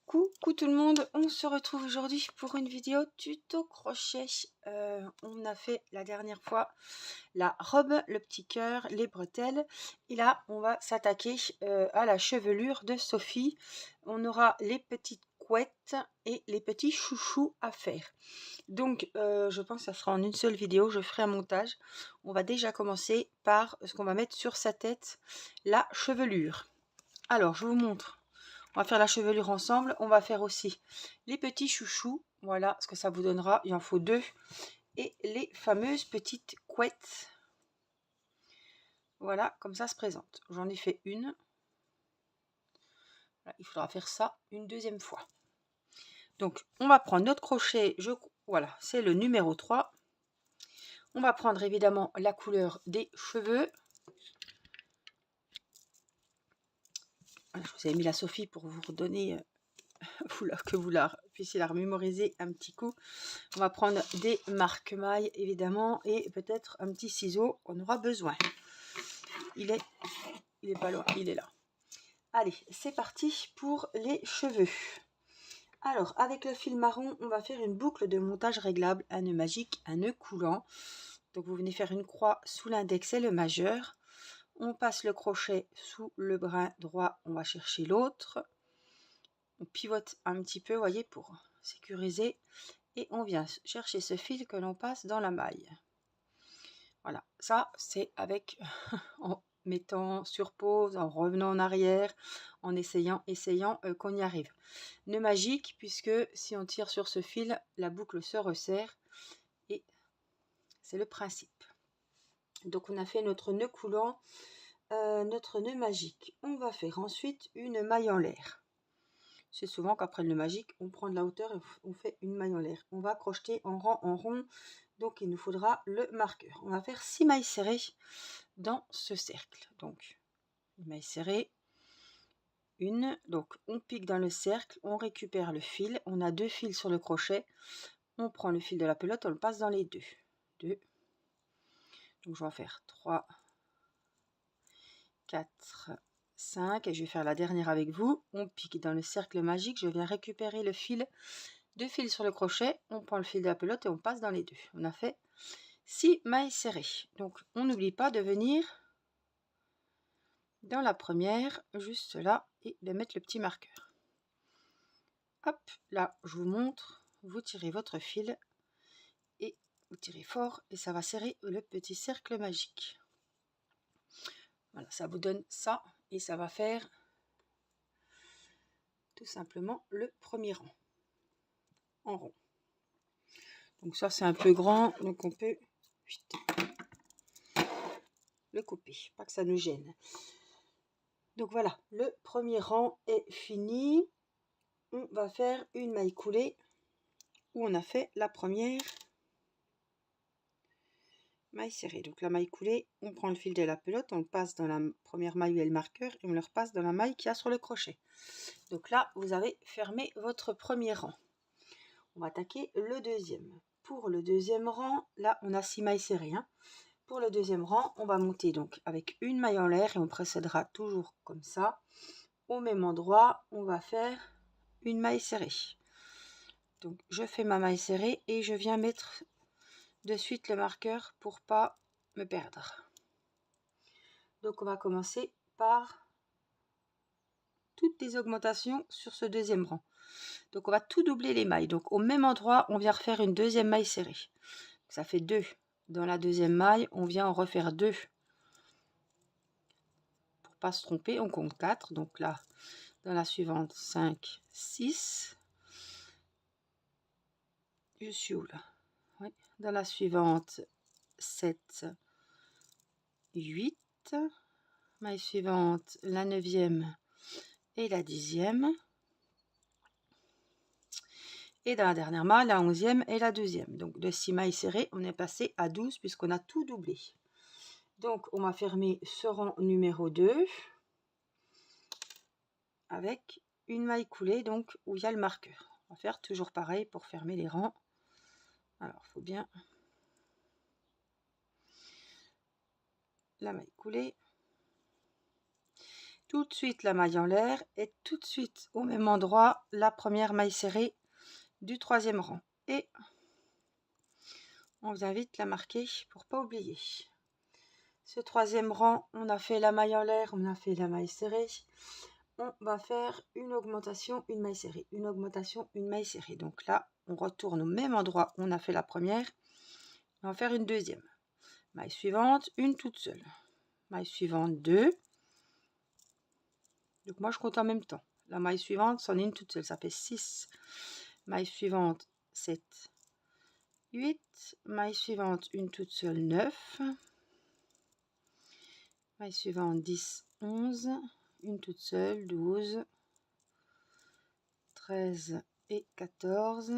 Coucou tout le monde, on se retrouve aujourd'hui pour une vidéo tuto crochet. On a fait la dernière fois la robe, le petit cœur, les bretelles. Et là, on va s'attaquer à la chevelure de Sophie. On aura les petites couettes et les petits chouchous à faire. Donc, je pense que ça sera en une seule vidéo, je ferai un montage. On va déjà commencer par ce qu'on va mettre sur sa tête, la chevelure. Alors, je vous montre. On va faire la chevelure ensemble. On va faire aussi les petits chouchous. Voilà ce que ça vous donnera. Il en faut 2. Et les fameuses petites couettes. Voilà, comme ça se présente. J'en ai fait une. Voilà, il faudra faire ça une deuxième fois. Donc, on va prendre notre crochet. Voilà, c'est le numéro 3. On va prendre évidemment la couleur des cheveux. Voilà, je vous ai mis la Sophie pour vous redonner... que vous puissiez la remémoriser un petit coup. On va prendre des marque-mailles évidemment et peut-être un petit ciseau, on aura besoin. Il est pas loin, il est là. Allez, c'est parti pour les cheveux. Alors, avec le fil marron, on va faire une boucle de montage réglable, un nœud magique, un nœud coulant. Donc vous venez faire une croix sous l'index et le majeur. On passe le crochet sous le brin droit, on va chercher l'autre. On pivote un petit peu, voyez, pour sécuriser. Et on vient chercher ce fil que l'on passe dans la maille. Voilà, ça c'est avec en mettant sur pause, en revenant en arrière, en essayant qu'on y arrive. Nœud magique, puisque si on tire sur ce fil, la boucle se resserre et c'est le principe. Donc on a fait notre nœud coulant, notre nœud magique. On va faire ensuite une maille en l'air. C'est souvent qu'après le nœud magique, on prend de la hauteur et on fait une maille en l'air. On va crocheter en rang, en rond. Donc, il nous faudra le marqueur. On va faire 6 mailles serrées dans ce cercle. Donc, une maille serrée, une. Donc, on pique dans le cercle, on récupère le fil. On a 2 fils sur le crochet. On prend le fil de la pelote, on le passe dans les 2. 2. Donc, je vais en faire 3, 4, 5. Et je vais faire la dernière avec vous. On pique dans le cercle magique. Je viens récupérer le fil. 2 fils sur le crochet, on prend le fil de la pelote et on passe dans les 2. On a fait 6 mailles serrées. Donc, on n'oublie pas de venir dans la première, juste là, et de mettre le petit marqueur. Hop, là, je vous montre. Vous tirez votre fil et vous tirez fort et ça va serrer le petit cercle magique. Voilà, ça vous donne ça et ça va faire tout simplement le premier rang en rond. Donc ça, c'est un peu grand, donc on peut le couper, pas que ça nous gêne. Donc voilà, le premier rang est fini. On va faire une maille coulée où on a fait la première maille serrée. Donc la maille coulée, on prend le fil de la pelote, on le passe dans la première maille où est le marqueur et on le repasse dans la maille qu'il y a sur le crochet. Donc là, vous avez fermé votre premier rang. On va attaquer le deuxième. Pour le deuxième rang, là, on a 6 mailles serrées. Pour le deuxième rang, on va monter donc avec une maille en l'air et on précédera toujours comme ça. Au même endroit, on va faire une maille serrée. Donc je fais ma maille serrée et je viens mettre de suite le marqueur pour pas me perdre. Donc on va commencer par toutes les augmentations sur ce deuxième rang. Donc on va tout doubler les mailles. Donc au même endroit, on vient refaire une deuxième maille serrée. Ça fait 2. Dans la deuxième maille, on vient en refaire 2. Pour pas se tromper, on compte 4. Donc là, dans la suivante, 5, 6. Je suis où là? Oui. Dans la suivante, 7, 8. Maille suivante, la 9e et la 10e. Et dans la dernière maille, la 11e et la 12e. Donc de 6 mailles serrées, on est passé à 12 puisqu'on a tout doublé. Donc on va fermer ce rang numéro 2 avec une maille coulée, donc où il y a le marqueur. On va faire toujours pareil pour fermer les rangs. Alors il faut bien la maille coulée. tout de suite la maille en l'air et tout de suite au même endroit la première maille serrée du troisième rang. Et on vient vite la marquer pour pas oublier. Ce troisième rang, on a fait la maille en l'air, on a fait la maille serrée. On va faire une augmentation, une maille serrée, une augmentation, une maille serrée. Donc là, on retourne au même endroit où on a fait la première. On va faire une deuxième. Maille suivante, une toute seule. Maille suivante, 2. Donc moi, je compte en même temps. La maille suivante, c'en est une toute seule, ça fait 6. Maille suivante, 7, 8. Maille suivante, une toute seule, 9. Maille suivante, 10, 11. Une toute seule, 12. 13 et 14.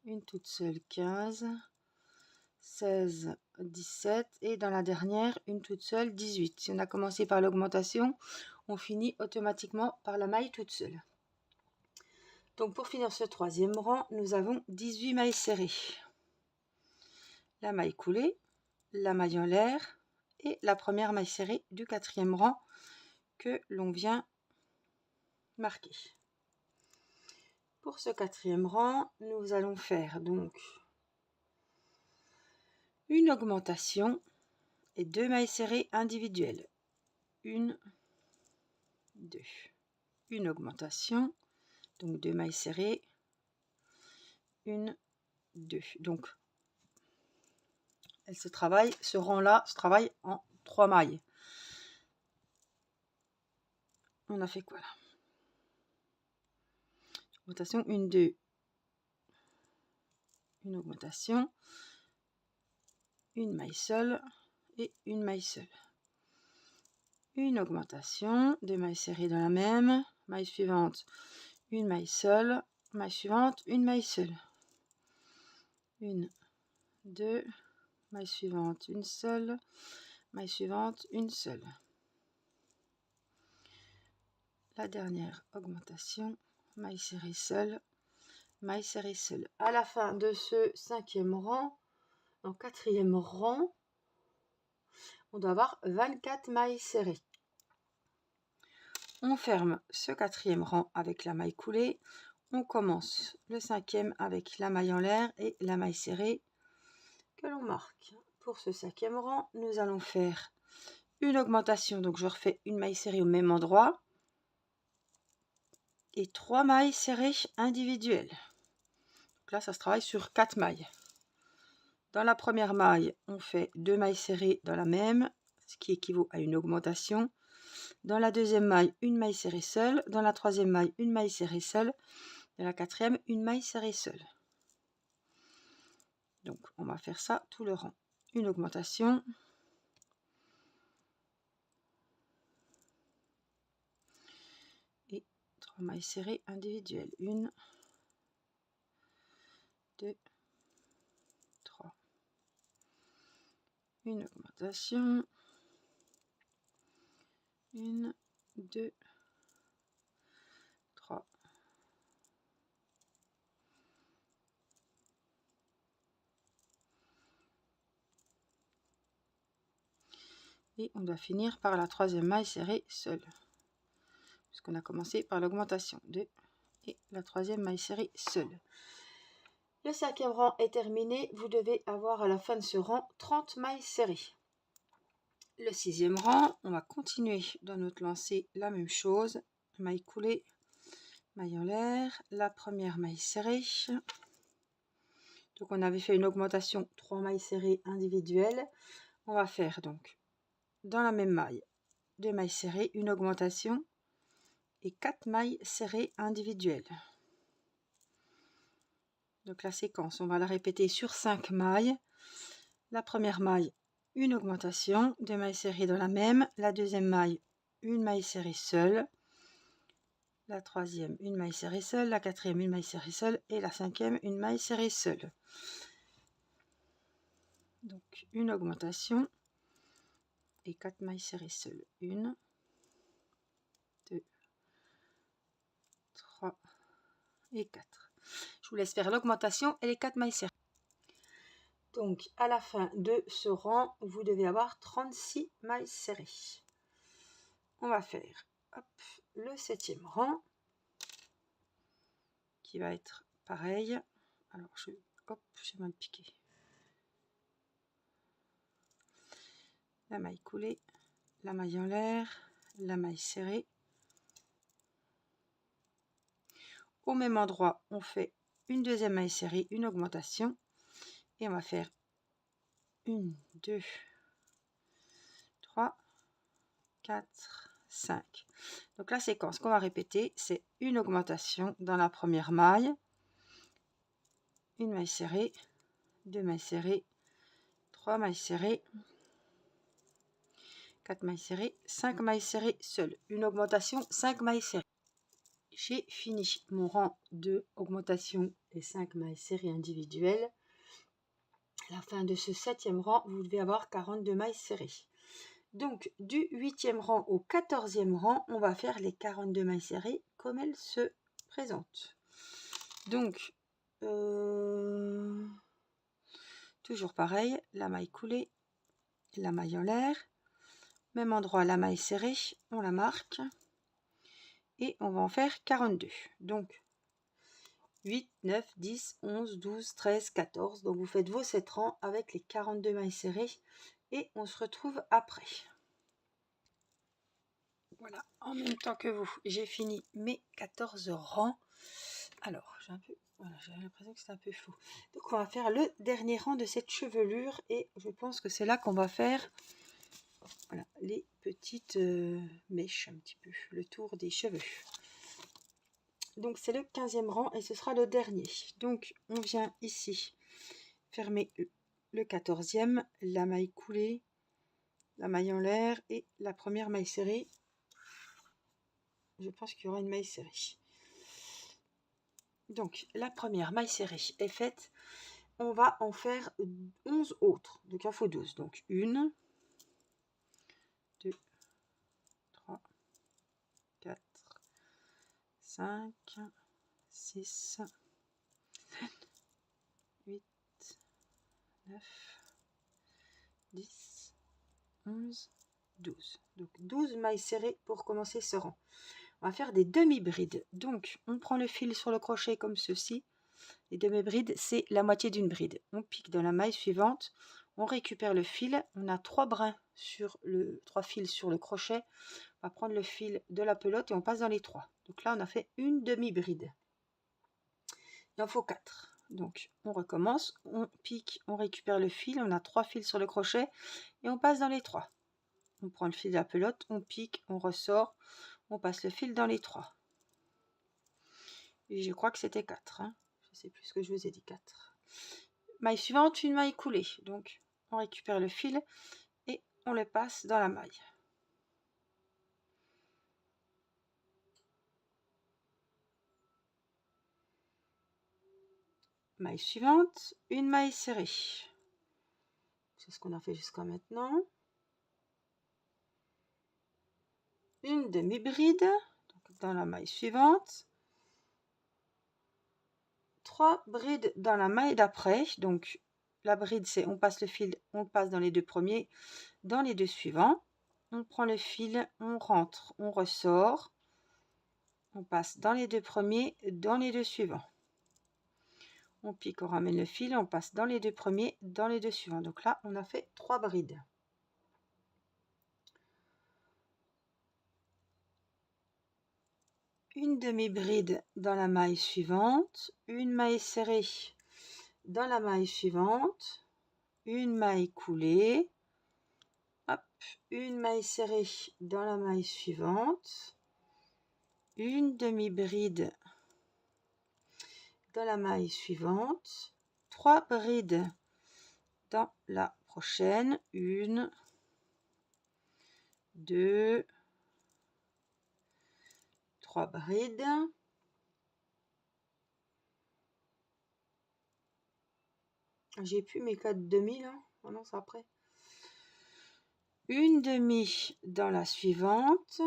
Une toute seule, 15. 16, 17 et dans la dernière, une toute seule, 18. Si on a commencé par l'augmentation, on finit automatiquement par la maille toute seule. Donc pour finir ce troisième rang, nous avons 18 mailles serrées. La maille coulée, la maille en l'air et la première maille serrée du quatrième rang que l'on vient marquer. Pour ce quatrième rang, nous allons faire donc une augmentation et 2 mailles serrées individuelles. 1, 2. Une augmentation, donc 2 mailles serrées, 1, 2. Donc, elle se travaille, ce rang-là se travaille en 3 mailles. On a fait quoi là? Augmentation, 1, 2. Une augmentation, une maille seule et une maille seule. Une augmentation, 2 mailles serrées dans la même, maille suivante, une maille seule, maille suivante, une maille seule. 1, 2, maille suivante, une seule, maille suivante, une seule. La dernière augmentation, maille serrée seule, maille serrée seule. À la fin de ce cinquième rang, en quatrième rang, on doit avoir 24 mailles serrées. On ferme ce quatrième rang avec la maille coulée. On commence le cinquième avec la maille en l'air et la maille serrée que l'on marque. Pour ce cinquième rang, nous allons faire une augmentation. Donc je refais une maille serrée au même endroit et 3 mailles serrées individuelles. Donc là, ça se travaille sur 4 mailles. Dans la première maille, on fait 2 mailles serrées dans la même, ce qui équivaut à une augmentation. Dans la deuxième maille, une maille serrée seule. Dans la troisième maille, une maille serrée seule. Dans la quatrième, une maille serrée seule. Donc, on va faire ça tout le rang. Une augmentation. Et 3 mailles serrées individuelles. 1, 2, 3. Une augmentation. 1, 2, 3. Et on doit finir par la troisième maille serrée seule. Puisqu'on a commencé par l'augmentation. 2 et la troisième maille serrée seule. Le cinquième rang est terminé. Vous devez avoir à la fin de ce rang 30 mailles serrées. Le sixième rang, on va continuer dans notre lancée la même chose. Maille coulée, maille en l'air, la première maille serrée. Donc on avait fait une augmentation, 3 mailles serrées individuelles. On va faire donc dans la même maille 2 mailles serrées, une augmentation et 4 mailles serrées individuelles. Donc la séquence, on va la répéter sur 5 mailles. La première maille, une augmentation, 2 mailles serrées dans la même. La deuxième maille, une maille serrée seule. La troisième, une maille serrée seule. La quatrième, une maille serrée seule. Et la cinquième, une maille serrée seule. Donc une augmentation et 4 mailles serrées seules. 1, 2, 3 et 4. Je vous laisse faire l'augmentation et les 4 mailles serrées. Donc à la fin de ce rang, vous devez avoir 36 mailles serrées. On va faire hop, le 7e rang qui va être pareil. Alors hop, j'ai mal piqué. La maille coulée, la maille en l'air, la maille serrée. Au même endroit, on fait une deuxième maille serrée, une augmentation, et on va faire 1, 2, 3, 4, 5. Donc la séquence qu'on va répéter, c'est une augmentation dans la première maille, une maille serrée, 2 mailles serrées, 3 mailles serrées, 4 mailles serrées, 5 mailles serrées seules, une augmentation, 5 mailles serrées. J'ai fini mon rang de augmentation et 5 mailles serrées individuelles. À la fin de ce 7e rang, vous devez avoir 42 mailles serrées. Donc du 8e rang au 14e rang, on va faire les 42 mailles serrées comme elles se présentent. Donc toujours pareil, la maille coulée, la maille en l'air, même endroit, la maille serrée, on la marque et on va en faire 42. Donc 8, 9, 10, 11, 12, 13, 14. Donc vous faites vos 7 rangs avec les 42 mailles serrées et on se retrouve après. Voilà, en même temps que vous, j'ai fini mes 14 rangs. Alors, j'ai l'impression que c'est un peu fou. Donc on va faire le dernier rang de cette chevelure et je pense que c'est là qu'on va faire voilà, les petites mèches un petit peu, le tour des cheveux. Donc c'est le 15e rang et ce sera le dernier. Donc on vient ici fermer le 14e, la maille coulée, la maille en l'air et la première maille serrée. Je pense qu'il y aura une maille serrée. Donc la première maille serrée est faite. On va en faire 11 autres. Donc il en faut 12. Donc 1, 2, 3, 4, 5, 6, 7, 8, 9, 10, 11, 12. Donc 12 mailles serrées pour commencer ce rang. On va faire des demi-brides. Donc on prend le fil sur le crochet comme ceci. Les demi-brides, c'est la moitié d'une bride. On pique dans la maille suivante, on récupère le fil. On a 3 brins sur le 3 fils sur le crochet. On va prendre le fil de la pelote et on passe dans les 3. Donc là, on a fait une demi-bride. Il en faut 4. Donc on recommence, on pique, on récupère le fil. On a 3 fils sur le crochet et on passe dans les 3. On prend le fil de la pelote, on pique, on ressort, on passe le fil dans les 3. Et je crois que c'était 4. Hein. Je ne sais plus ce que je vous ai dit, 4. Maille suivante, une maille coulée. Donc on récupère le fil et on le passe dans la maille. Maille suivante, une maille serrée. C'est ce qu'on a fait jusqu'à maintenant. Une demi-bride dans la maille suivante. 3 brides dans la maille d'après. Donc la bride, c'est on passe le fil, on le passe dans les 2 premiers, dans les 2 suivants. On prend le fil, on rentre, on ressort. On passe dans les 2 premiers, dans les 2 suivants. On pique, on ramène le fil, on passe dans les 2 premiers, dans les 2 suivants. Donc là, on a fait 3 brides. Une demi-bride dans la maille suivante, une maille serrée dans la maille suivante, une maille coulée, hop, une maille serrée dans la maille suivante, une demi-bride dans la maille suivante, 3 brides dans la prochaine, 1, 2, 3 brides. J'ai plus mes 4 demi là. Oh non, c'est après. Une demi dans la suivante.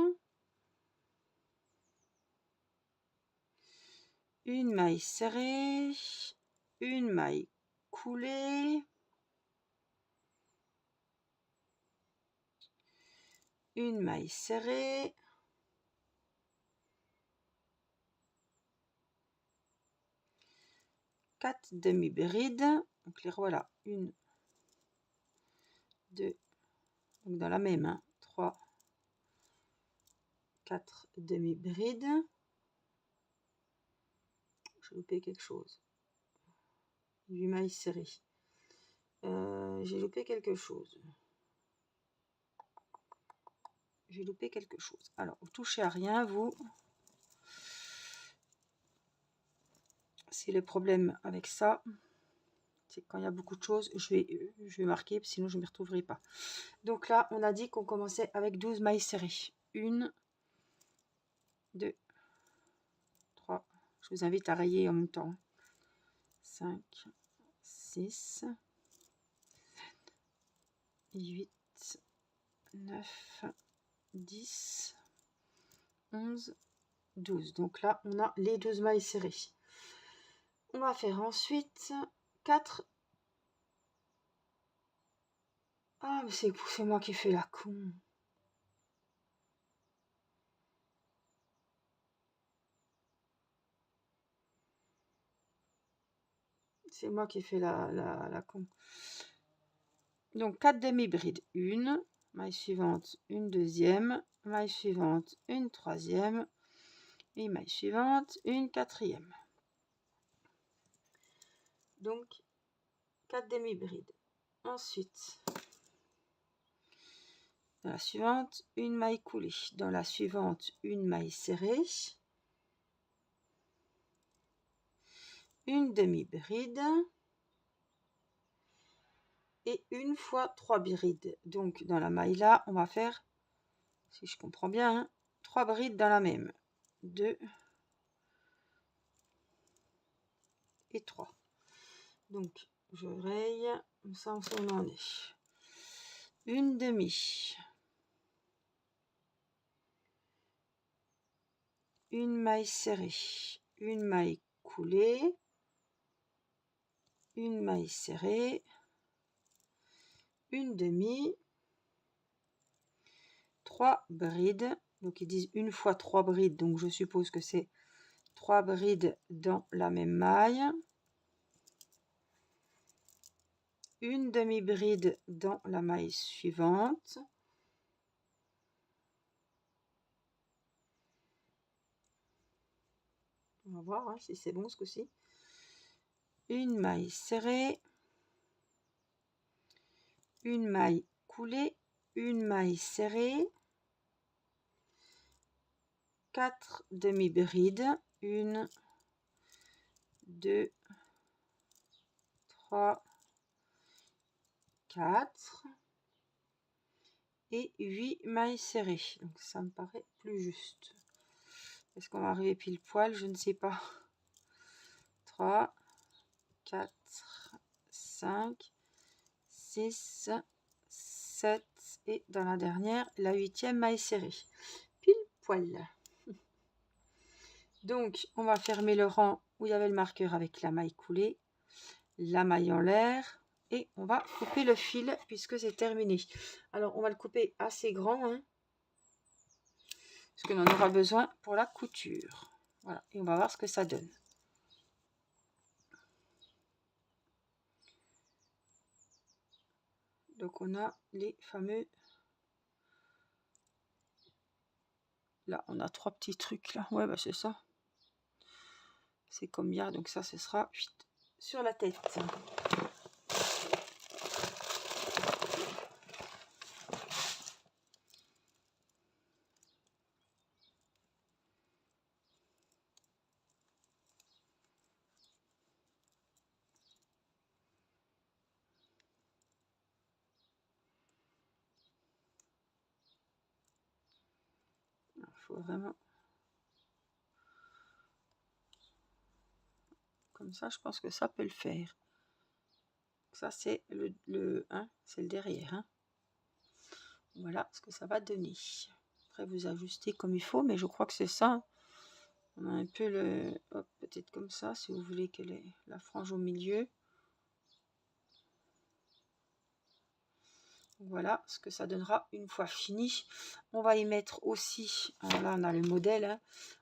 Une maille serrée. Une maille coulée. Une maille serrée. 4 demi-brides. Donc les voilà. 1, 2, donc dans la même, hein, 3, 4 demi-brides. J'ai loupé quelque chose. 8 mailles serrées. J'ai loupé quelque chose. J'ai loupé quelque chose. Alors, vous touchez à rien, vous. C'est le problème avec ça. C'est quand il y a beaucoup de choses, je vais marquer, sinon je ne m'y retrouverai pas. Donc là, on a dit qu'on commençait avec 12 mailles serrées. 1, 2, 3. Je vous invite à rayer en même temps. 5, 6, 8, 9, 10, 11, 12. Donc là, on a les 12 mailles serrées. On va faire ensuite 4. Ah, mais c'est moi qui fais la con. C'est moi qui fais la con. Donc 4 demi-brides. 1, maille suivante, une deuxième, maille suivante, une troisième, et maille suivante, une quatrième. Donc 4 demi-brides. Ensuite, dans la suivante, une maille coulée. Dans la suivante, une maille serrée. Une demi-bride. Et une fois 3 brides. Donc dans la maille là, on va faire, si je comprends bien, hein, 3 brides dans la même. 2 et 3. Donc je raye, comme ça on sait où on en est. Une demi. Une maille serrée. Une maille coulée. Une maille serrée. Une demi. 3 brides. Donc ils disent une fois 3 brides. Donc je suppose que c'est 3 brides dans la même maille. Une demi-bride dans la maille suivante. On va voir hein, si c'est bon ce coup-ci. Une maille serrée. Une maille coulée. Une maille serrée. 4 demi-brides. 1, 2, 3, 4 et 8 mailles serrées. Donc ça me paraît plus juste. Est-ce qu'on va arriver pile poil? Je ne sais pas. 3, 4, 5, 6, 7 et dans la dernière, la 8e maille serrée. Pile poil. Donc on va fermer le rang où il y avait le marqueur avec la maille coulée, la maille en l'air. Et on va couper le fil puisque c'est terminé. Alors, on va le couper assez grand, hein, parce qu'on en aura besoin pour la couture. Voilà, et on va voir ce que ça donne. Donc, on a les fameux... Là, on a 3 petits trucs, là. Ouais, bah c'est ça. C'est comme hier, donc ça, ce sera sur la tête. Il faut vraiment... Comme ça, je pense que ça peut le faire. Ça, c'est le c'est le derrière. Hein. Voilà ce que ça va donner. Après, vous ajustez comme il faut, mais je crois que c'est ça. On a un peu le... Hop, peut-être comme ça, si vous voulez qu'elle ait la frange au milieu. Voilà ce que ça donnera une fois fini. On va y mettre aussi, alors là on a le modèle, hein.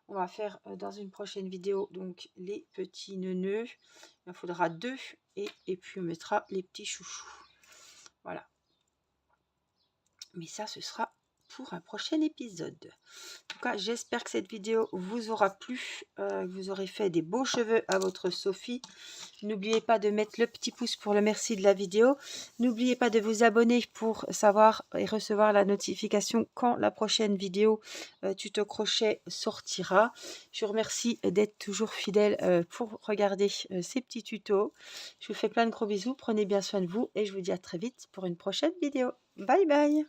On va faire dans une prochaine vidéo donc les petits nœuds. Il en faudra 2 et puis on mettra les petits chouchous. Voilà. Mais ça, ce sera pour un prochain épisode. En tout cas, j'espère que cette vidéo vous aura plu, que vous aurez fait des beaux cheveux à votre Sophie. N'oubliez pas de mettre le petit pouce pour le merci de la vidéo. N'oubliez pas de vous abonner pour savoir et recevoir la notification quand la prochaine vidéo tuto crochet sortira. Je vous remercie d'être toujours fidèle pour regarder ces petits tutos. Je vous fais plein de gros bisous. Prenez bien soin de vous et je vous dis à très vite pour une prochaine vidéo. Bye bye!